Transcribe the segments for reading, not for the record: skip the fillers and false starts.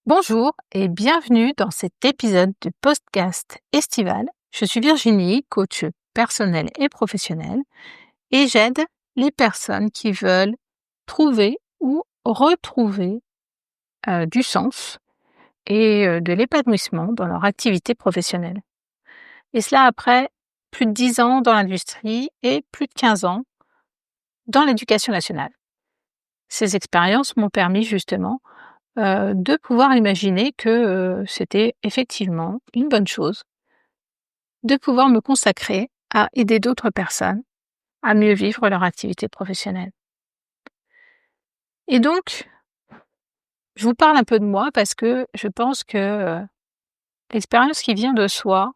Bonjour et bienvenue dans cet épisode du podcast estival. Je suis Virginie, coach personnel et professionnel, et j'aide les personnes qui veulent trouver ou retrouver du sens et de l'épanouissement dans leur activité professionnelle. Et cela après plus de 10 ans dans l'industrie et plus de 15 ans dans l'éducation nationale. Ces expériences m'ont permis justement de pouvoir imaginer que, c'était effectivement une bonne chose de pouvoir me consacrer à aider d'autres personnes à mieux vivre leur activité professionnelle. Et donc, je vous parle un peu de moi parce que je pense que, l'expérience qui vient de soi,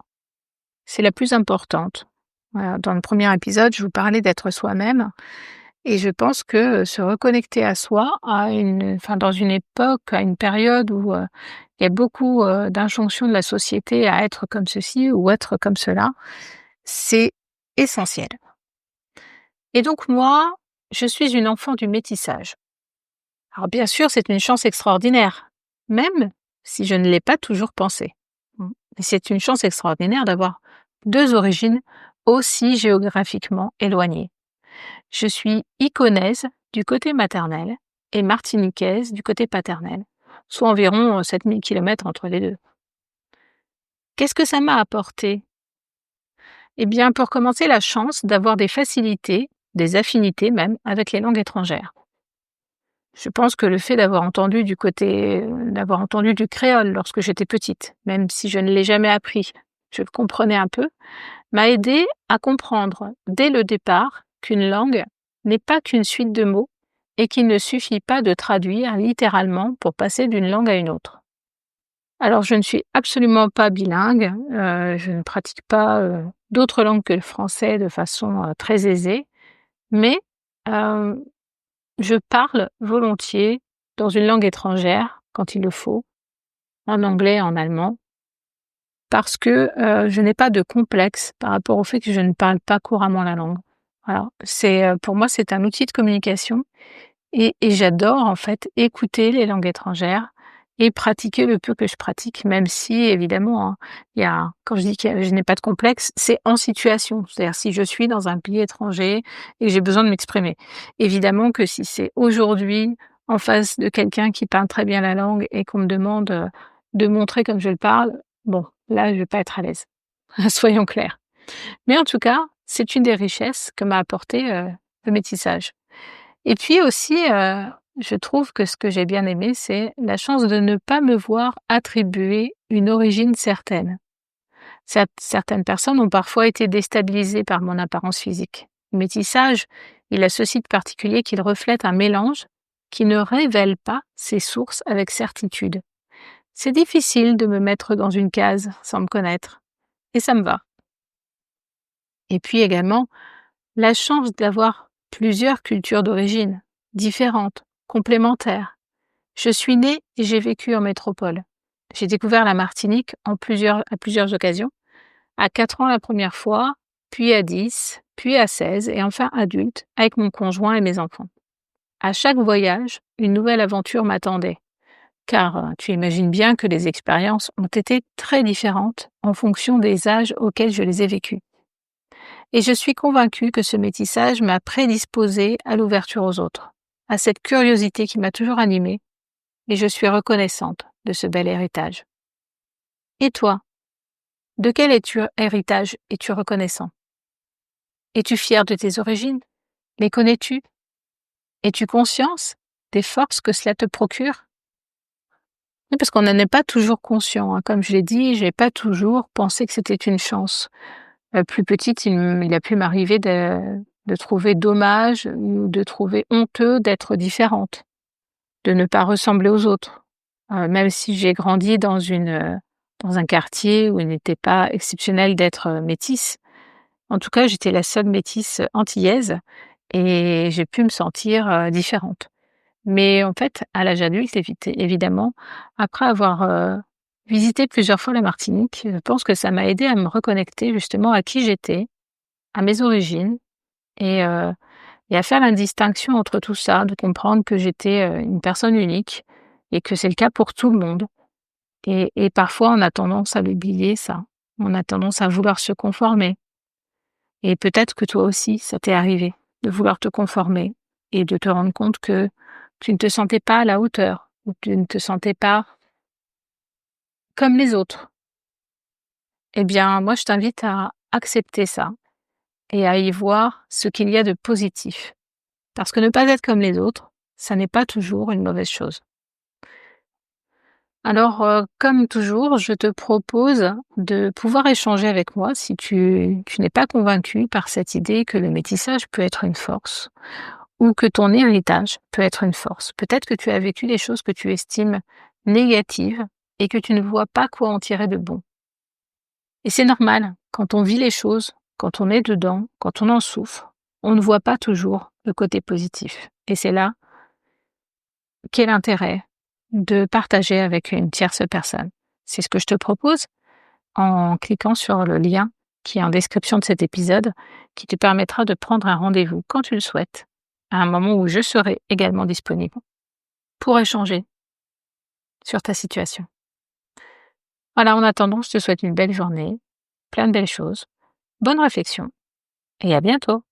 c'est la plus importante. Voilà, dans le premier épisode, je vous parlais d'être soi-même et je pense que, se reconnecter à soi dans une époque, à une période où, il y a beaucoup, d'injonctions de la société à être comme ceci ou être comme cela, c'est essentiel. Et donc moi, je suis une enfant du métissage. Alors bien sûr, c'est une chance extraordinaire, même si je ne l'ai pas toujours pensé. Mais c'est une chance extraordinaire d'avoir 2 origines aussi géographiquement éloignées. Je suis iconaise du côté maternel et martiniquaise du côté paternel, soit environ 7000 kilomètres entre les 2. Qu'est-ce que ça m'a apporté? Eh bien, pour commencer, la chance d'avoir des facilités, des affinités même, avec les langues étrangères. Je pense que le fait d'avoir entendu du créole lorsque j'étais petite, même si je ne l'ai jamais appris, je le comprenais un peu, m'a aidée à comprendre dès le départ qu'une langue n'est pas qu'une suite de mots et qu'il ne suffit pas de traduire littéralement pour passer d'une langue à une autre. Alors je ne suis absolument pas bilingue, je ne pratique pas, d'autres langues que le français de façon, très aisée, mais, heu je parle volontiers dans une langue étrangère, quand il le faut, en anglais, en allemand, parce que, je n'ai pas de complexe par rapport au fait que je ne parle pas couramment la langue. Voilà, pour moi, c'est un outil de communication et j'adore, en fait, écouter les langues étrangères et pratiquer le peu que je pratique, même si évidemment, hein, quand je dis que je n'ai pas de complexe, c'est en situation. C'est-à-dire si je suis dans un pays étranger et que j'ai besoin de m'exprimer. Évidemment que si c'est aujourd'hui en face de quelqu'un qui parle très bien la langue et qu'on me demande, de montrer comme je le parle, bon, là, je vais pas être à l'aise. Soyons clairs. Mais en tout cas, c'est une des richesses que m'a apporté, le métissage. Et puis aussi, je trouve que ce que j'ai bien aimé, c'est la chance de ne pas me voir attribuer une origine certaine. Certaines personnes ont parfois été déstabilisées par mon apparence physique. Le métissage, il a ceci de particulier qu'il reflète un mélange qui ne révèle pas ses sources avec certitude. C'est difficile de me mettre dans une case sans me connaître, et ça me va. Et puis également, la chance d'avoir plusieurs cultures d'origine, différentes, complémentaires. Je suis née et j'ai vécu en métropole. J'ai découvert la Martinique à plusieurs occasions, à 4 ans la première fois, puis à 10, puis à 16 et enfin adulte, avec mon conjoint et mes enfants. À chaque voyage, une nouvelle aventure m'attendait, car tu imagines bien que les expériences ont été très différentes en fonction des âges auxquels je les ai vécues. Et je suis convaincue que ce métissage m'a prédisposée à l'ouverture aux autres, à cette curiosité qui m'a toujours animée, et je suis reconnaissante de ce bel héritage. Et toi, de quel héritage es-tu reconnaissant? Es-tu fier de tes origines? Les connais-tu? Es-tu conscience des forces que cela te procure? Oui, parce qu'on n'en est pas toujours conscient, hein. Comme je l'ai dit, j'ai pas toujours pensé que c'était une chance. Plus petite, il a pu m'arriver de trouver dommage ou de trouver honteux d'être différente, de ne pas ressembler aux autres. Même si j'ai grandi dans un quartier où il n'était pas exceptionnel d'être, métisse. En tout cas, j'étais la seule métisse antillaise et j'ai pu me sentir, différente. Mais en fait, à l'âge adulte, évidemment, après avoir, visité plusieurs fois la Martinique, je pense que ça m'a aidée à me reconnecter justement à qui j'étais, à mes origines et heu et à faire la distinction entre tout ça, de comprendre que j'étais, une personne unique et que c'est le cas pour tout le monde. Et parfois, on a tendance à l'oublier ça. On a tendance à vouloir se conformer. Et peut-être que toi aussi, ça t'est arrivé de vouloir te conformer et de te rendre compte que tu ne te sentais pas à la hauteur ou tu ne te sentais pas comme les autres. Eh bien, moi, je t'invite à accepter ça et à y voir ce qu'il y a de positif. Parce que ne pas être comme les autres, ça n'est pas toujours une mauvaise chose. Alors, comme toujours, je te propose de pouvoir échanger avec moi si tu n'es pas convaincu par cette idée que le métissage peut être une force ou que ton héritage peut être une force. Peut-être que tu as vécu des choses que tu estimes négatives et que tu ne vois pas quoi en tirer de bon. Et c'est normal, quand on vit les choses, quand on est dedans, quand on en souffre, on ne voit pas toujours le côté positif. Et c'est là qu'est l'intérêt de partager avec une tierce personne. C'est ce que je te propose en cliquant sur le lien qui est en description de cet épisode, qui te permettra de prendre un rendez-vous quand tu le souhaites, à un moment où je serai également disponible pour échanger sur ta situation. Voilà, en attendant, je te souhaite une belle journée, plein de belles choses, bonne réflexion et à bientôt.